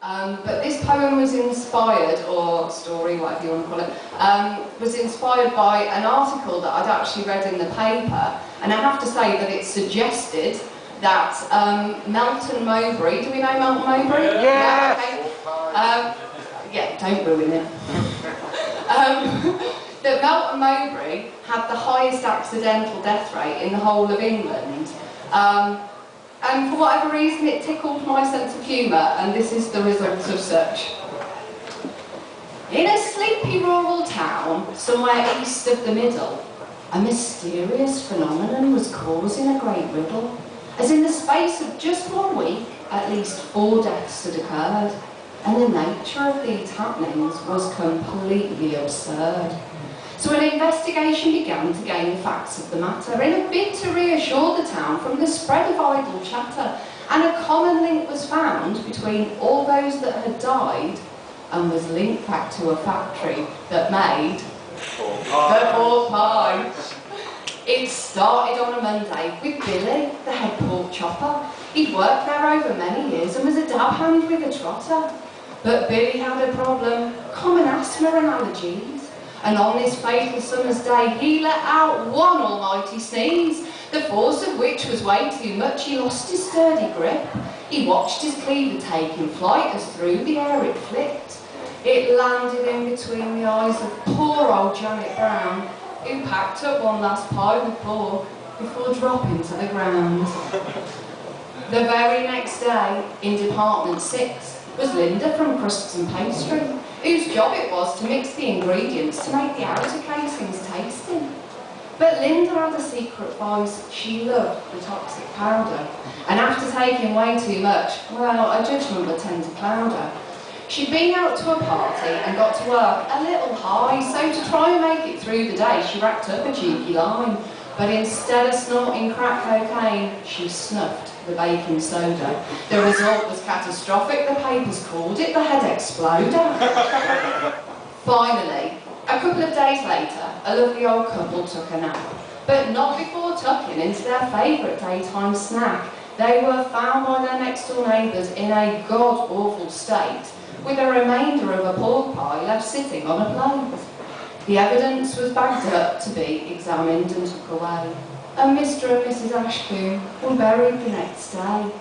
But this poem was inspired, or story, whatever you want to call it, was inspired by an article that I'd actually read in the paper, and I have to say that it suggested that Melton Mowbray, do we know Melton Mowbray? Yeah! Yeah, don't ruin it. That Melton Mowbray had the highest accidental death rate in the whole of England. And for whatever reason it tickled my sense of humour, and this is the result of such. In a sleepy rural town, somewhere east of the middle, a mysterious phenomenon was causing a great riddle, as in the space of just 1 week, at least 4 deaths had occurred, and the nature of these happenings was completely absurd. So an investigation began to gain the facts of the matter in a bid to reassure the town from the spread of idle chatter, and a common link was found between all those that had died and was linked back to a factory that made the pork pie. It started on a Monday with Billy, the head pork chopper. He'd worked there over many years and was a dab hand with a trotter. But Billy had a problem, common asthma and allergies. And on this fatal summer's day, he let out one almighty sneeze, the force of which was way too much. He lost his sturdy grip. He watched his cleaver taking flight as through the air it flicked. It landed in between the eyes of poor old Janet Brown, who packed up one last pie with pork before dropping to the ground. The very next day, in Department 6, was Linda from Crusts and Pastry, whose job it was to mix the ingredients to make the outer casings tasty. But Linda had a secret vice. She loved the toxic powder, and after taking way too much, well, her judgment would tend to cloud her. She'd been out to a party and got to work a little high, so to try and make it through the day, she racked up a cheeky line. But instead of snorting crack cocaine, she snuffed the baking soda. The result was catastrophic. The papers called it the head exploder. Finally, a couple of days later, a lovely old couple took a nap. But not before tucking into their favourite daytime snack. They were found by their next-door neighbours in a god-awful state, with a remainder of a pork pie left sitting on a plate. The evidence was bagged up to be examined and took away, and Mr. and Mrs. Ashcombe were buried the next day.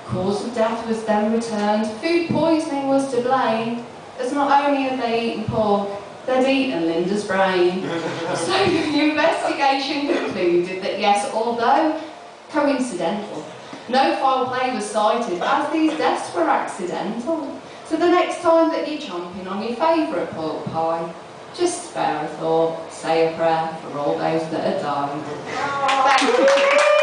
Cause of death was then returned. Food poisoning was to blame, as not only had they eaten pork, they'd eaten Linda's brain. So the investigation concluded that yes, although coincidental, no foul play was cited, as these deaths were accidental. So the next time that you're chomping on your favourite pork pie, just spare a thought, say a prayer for all those that had died. Thank you.